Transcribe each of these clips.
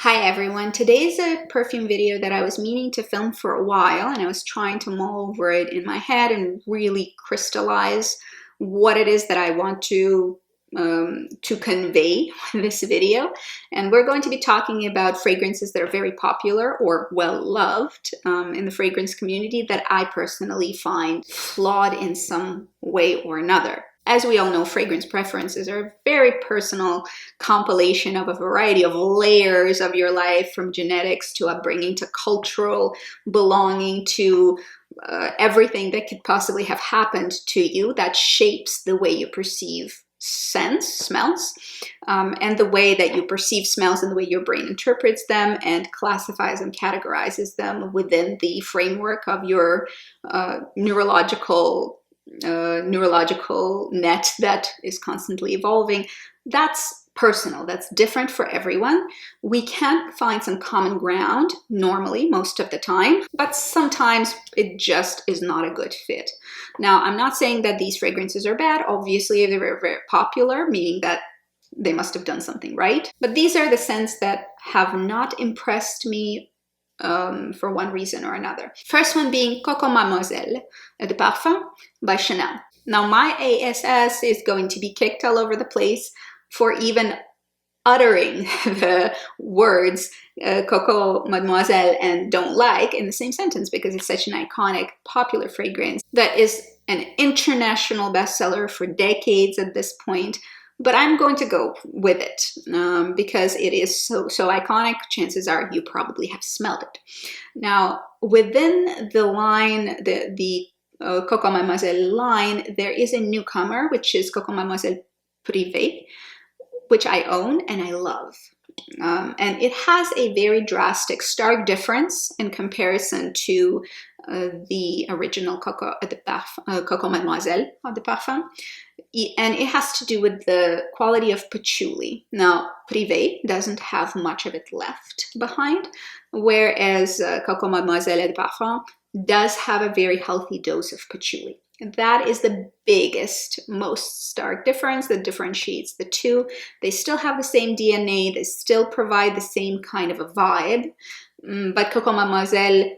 Hi everyone, today is a perfume video that I was meaning to film for a while, and I was trying to mull over it in my head and really crystallize what it is that I want to convey in this video. And we're going to be talking about fragrances that are very popular or well loved in the fragrance community that I personally find flawed in some way or another. As we all know, fragrance preferences are a very personal compilation of a variety of layers of your life, from genetics to upbringing to cultural belonging to everything that could possibly have happened to you that shapes the way you perceive smells, and the way that you perceive smells and the way your brain interprets them and classifies and categorizes them within the framework of your neurological net that is constantly evolving. That's personal. That's different for everyone. We can find some common ground normally most of the time, but sometimes it just is not a good fit. Now, I'm not saying that these fragrances are bad. Obviously, they're very, very popular, meaning that they must have done something right. But these are the scents that have not impressed me for one reason or another. First one being Coco Mademoiselle de Parfum by Chanel. Now my ASS is going to be kicked all over the place for even uttering the words Coco Mademoiselle and don't like in the same sentence, because it's such an iconic, popular fragrance that is an international bestseller for decades at this point. But I'm going to go with it because it is so iconic. Chances are you probably have smelled it. Now, within the line, the Coco Mademoiselle line, there is a newcomer, which is Coco Mademoiselle Privé, which I own and I love. And it has a very drastic, stark difference in comparison to the original Coco Mademoiselle de Parfum. And it has to do with the quality of patchouli. Now, Privé doesn't have much of it left behind, whereas Coco Mademoiselle de Parfum does have a very healthy dose of patchouli. That is the biggest, most stark difference that differentiates the two. They still have the same DNA, they still provide the same kind of a vibe, but Coco Mademoiselle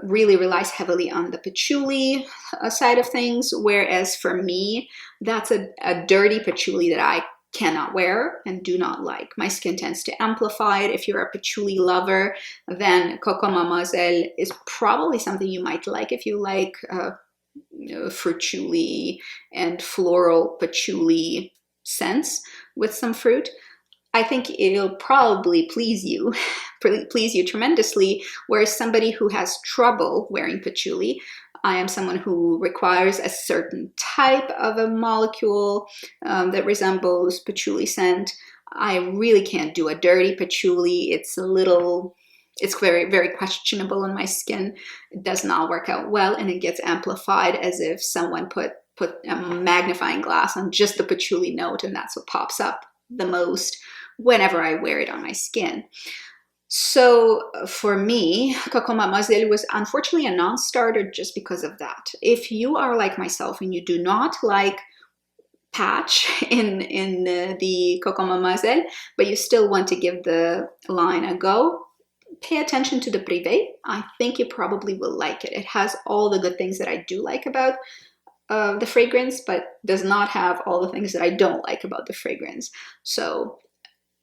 really relies heavily on the patchouli side of things, whereas for me, that's a dirty patchouli that I cannot wear and do not like. My skin tends to amplify it. If you're a patchouli lover, then Coco Mademoiselle is probably something you might like if you like fruituli and floral patchouli scents with some fruit. I think it'll probably please you tremendously, whereas somebody who has trouble wearing patchouli, I am someone who requires a certain type of a molecule that resembles patchouli scent. I really can't do a dirty patchouli. It's very, very questionable on my skin. It does not work out well, and it gets amplified as if someone put a magnifying glass on just the patchouli note, and that's what pops up the most whenever I wear it on my skin. So for me, Coco Mademoiselle was unfortunately a non-starter just because of that. If you are like myself and you do not like patch in the Coco Mademoiselle, but you still want to give the line a go, pay attention to the Privé. I think you probably will like it. It has all the good things that I do like about the fragrance, but does not have all the things that I don't like about the fragrance. So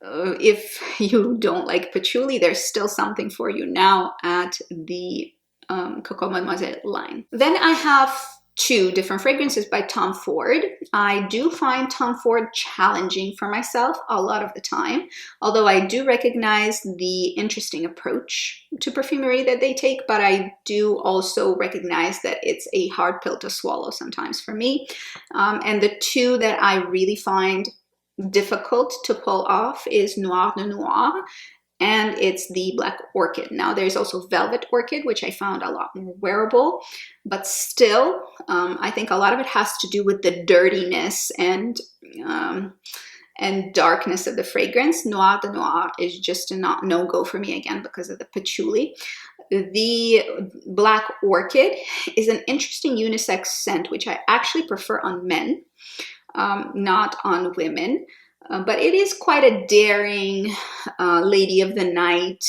if you don't like patchouli, there's still something for you now at the Coco Mademoiselle line. Then I have two different fragrances by Tom Ford. I do find Tom Ford challenging for myself a lot of the time, although I do recognize the interesting approach to perfumery that they take, but I do also recognize that it's a hard pill to swallow sometimes for me. And the two that I really find difficult to pull off is Noir de Noir, and it's the Black Orchid. Now there's also Velvet Orchid, which I found a lot more wearable, but still I think a lot of it has to do with the dirtiness and darkness of the fragrance. Noir de Noir is just a no-go for me, again, because of the patchouli. The Black Orchid is an interesting unisex scent, which I actually prefer on men, not on women. But it is quite a daring lady of the night,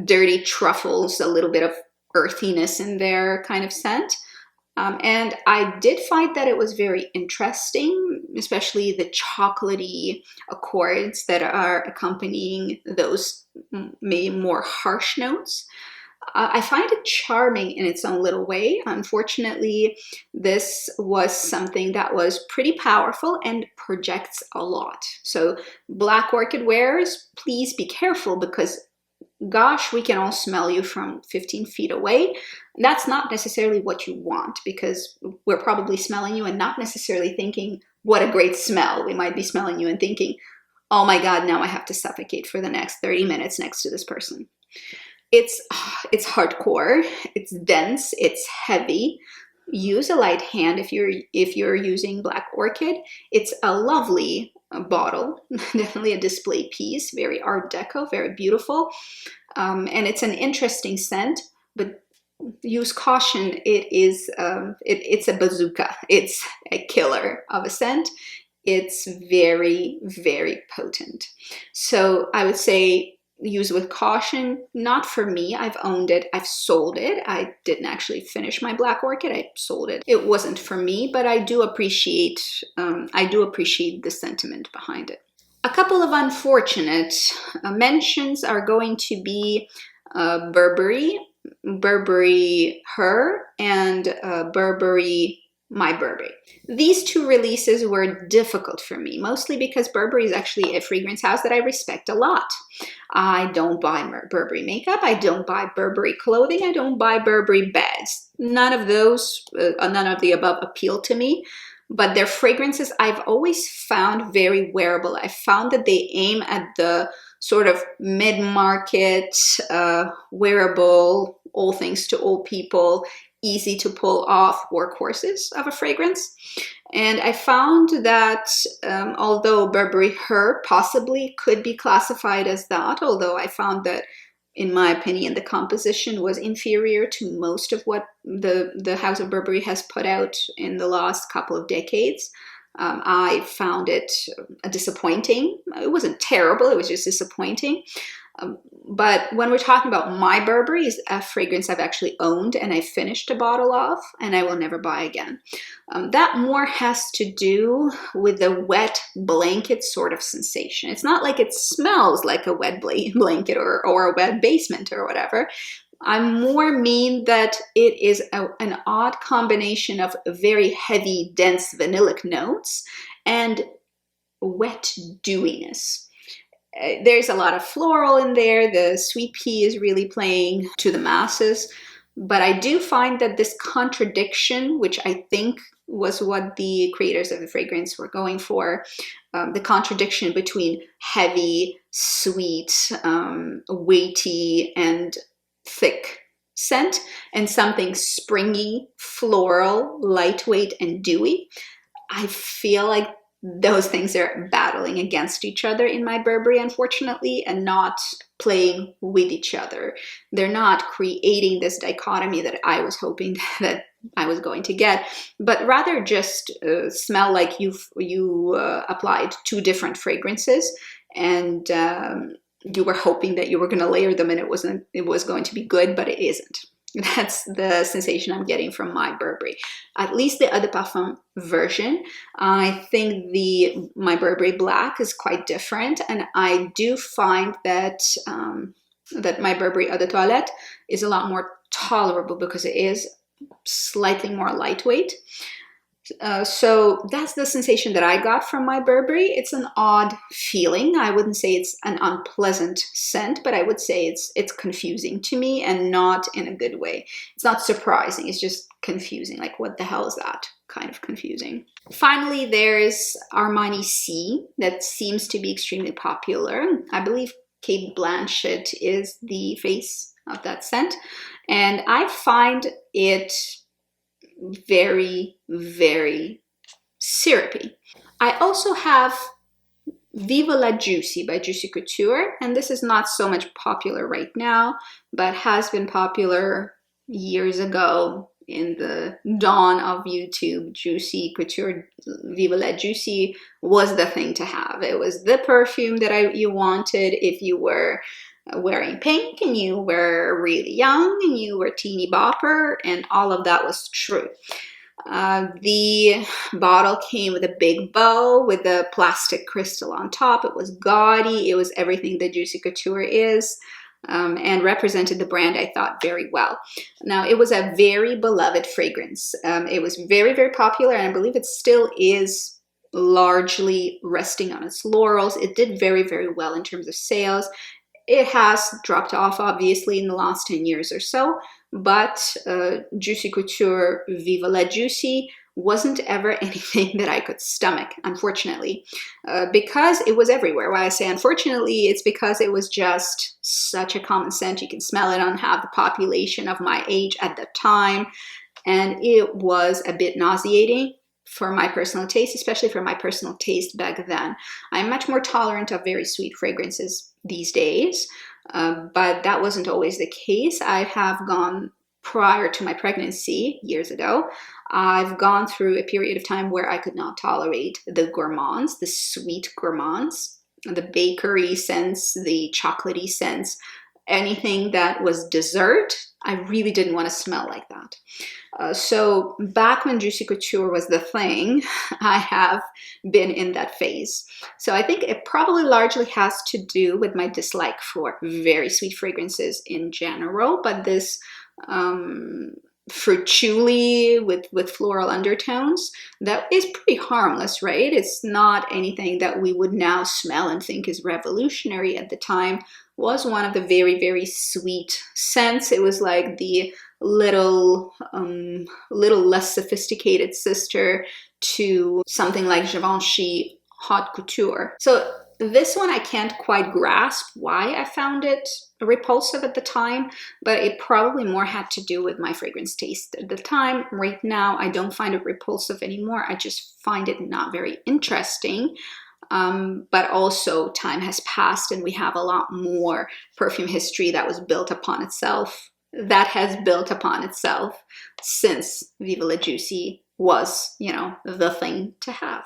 dirty truffles, a little bit of earthiness in there kind of scent. And I did find that it was very interesting, especially the chocolatey accords that are accompanying those maybe more harsh notes. I find it charming in its own little way. Unfortunately, this was something that was pretty powerful and projects a lot. So black orchid wearers, please be careful, because gosh, we can all smell you from 15 feet away. That's not necessarily what you want, because we're probably smelling you and not necessarily thinking, what a great smell. We might be smelling you and thinking, oh my God, now I have to suffocate for the next 30 minutes next to this person. It's hardcore, it's dense, it's heavy. Use a light hand if you're using black orchid. It's a lovely bottle, definitely a display piece, very art deco, very beautiful, and it's an interesting scent. But use caution. It's a bazooka. It's a killer of a scent. It's very, very potent. So I would say use with caution. Not for me. I've owned it. I've sold it. I didn't actually finish my black orchid. I sold it. It wasn't for me, but I do appreciate the sentiment behind it. A couple of unfortunate mentions are going to be Burberry Her, and Burberry My Burberry. These two releases were difficult for me, mostly because Burberry is actually a fragrance house that I respect a lot. I don't buy Burberry makeup, I don't buy Burberry clothing, I don't buy Burberry bags. None of the above appeal to me, but their fragrances I've always found very wearable. I found that they aim at the sort of mid-market, wearable, all things to all people, easy to pull off workhorses of a fragrance. And I found that although Burberry Her possibly could be classified as that, although I found that, in my opinion, the composition was inferior to most of what the House of Burberry has put out in the last couple of decades, I found it disappointing. It wasn't terrible, it was just disappointing. But when we're talking about My Burberry, is a fragrance I've actually owned and I finished a bottle of, and I will never buy again. That more has to do with the wet blanket sort of sensation. It's not like it smells like a wet blanket or a wet basement or whatever. I more mean that it is an odd combination of very heavy, dense vanillic notes and wet dewiness. There's a lot of floral in there. The sweet pea is really playing to the masses. But I do find that this contradiction, which I think was what the creators of the fragrance were going for, the contradiction between heavy, sweet, weighty, and thick scent, and something springy, floral, lightweight, and dewy. I feel like those things are battling against each other in My Burberry, unfortunately, and not playing with each other. They're not creating this dichotomy that I was hoping that I was going to get, but rather just smell like you applied two different fragrances, and you were hoping that you were going to layer them and it was going to be good, but it isn't. That's the sensation I'm getting from My Burberry. At least the Eau de Parfum version. I think the My Burberry Black is quite different, and I do find that that My Burberry Eau de Toilette is a lot more tolerable because it is slightly more lightweight. So that's the sensation that I got from My Burberry. It's an odd feeling. I wouldn't say it's an unpleasant scent, but I would say it's confusing to me, and not in a good way. It's not surprising, it's just confusing. Like, what the hell is that? Kind of confusing. Finally, there's Armani C that seems to be extremely popular. I believe Cate Blanchett is the face of that scent, and I find it very, very syrupy. I also have Viva la Juicy by Juicy Couture, and this is not so much popular right now, but has been popular years ago in the dawn of YouTube, Juicy Couture Viva La Juicy was the thing to have. It was the perfume that you wanted if you were wearing pink and you were really young and you were teeny bopper, and all of that was true. The bottle came with a big bow with a plastic crystal on top. It was gaudy. It was everything that Juicy Couture is, and represented the brand, I thought, very well. Now, it was a very beloved fragrance. It was very, very popular, and I believe it still is largely resting on its laurels. It did very, very well in terms of sales. It has dropped off, obviously, in the last 10 years or so, but Juicy Couture Viva La Juicy wasn't ever anything that I could stomach, unfortunately, because it was everywhere. Why I say unfortunately, it's because it was just such a common scent. You can smell it on half the population of my age at the time, and it was a bit nauseating for my personal taste, especially for my personal taste back then. I'm much more tolerant of very sweet fragrances these days, but that wasn't always the case. I have gone, prior to my pregnancy years ago, I've gone through a period of time where I could not tolerate the gourmands, the sweet gourmands, the bakery scents, the chocolatey scents, anything that was dessert. I really didn't want to smell like that. So back when Juicy Couture was the thing, I have been in that phase. So I think it probably largely has to do with my dislike for very sweet fragrances in general, but this fruituli with floral undertones, that is pretty harmless, right? It's not anything that we would now smell and think is revolutionary. At the time, was one of the very, very sweet scents. It was like the little less sophisticated sister to something like Givenchy Haute Couture. So this one I can't quite grasp why I found it repulsive at the time, but it probably more had to do with my fragrance taste at the time. Right now, I don't find it repulsive anymore. I just find it not very interesting. But also time has passed and we have a lot more perfume history that was built upon itself, that has built upon itself since Viva La Juicy was, you know, the thing to have.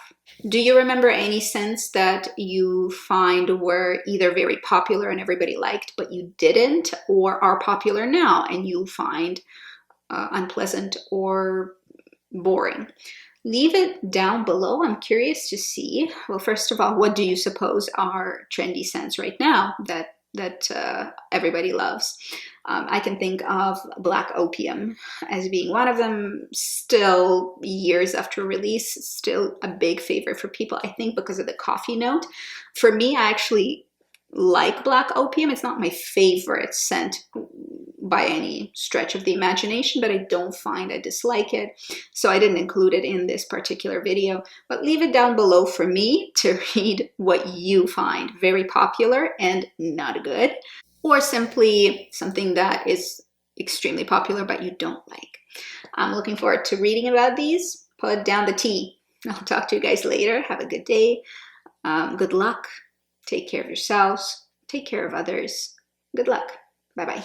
Do you remember any scents that you find were either very popular and everybody liked, but you didn't, or are popular now and you find unpleasant or boring? Leave it down below. I'm curious to see. Well, first of all, what do you suppose are trendy scents right now that everybody loves? I can think of Black Opium as being one of them. Still, years after release, still a big favorite for people, I think because of the coffee note. For me, I actually like Black Opium. It's not my favorite scent by any stretch of the imagination, but I don't find I dislike it, so I didn't include it in this particular video. But leave it down below for me to read what you find very popular and not good, or simply something that is extremely popular but you don't like. I'm looking forward to reading about these. Put down the tea. I'll talk to you guys later. Have a good day. Good luck. Take care of yourselves. Take care of others. Good luck. Bye-bye.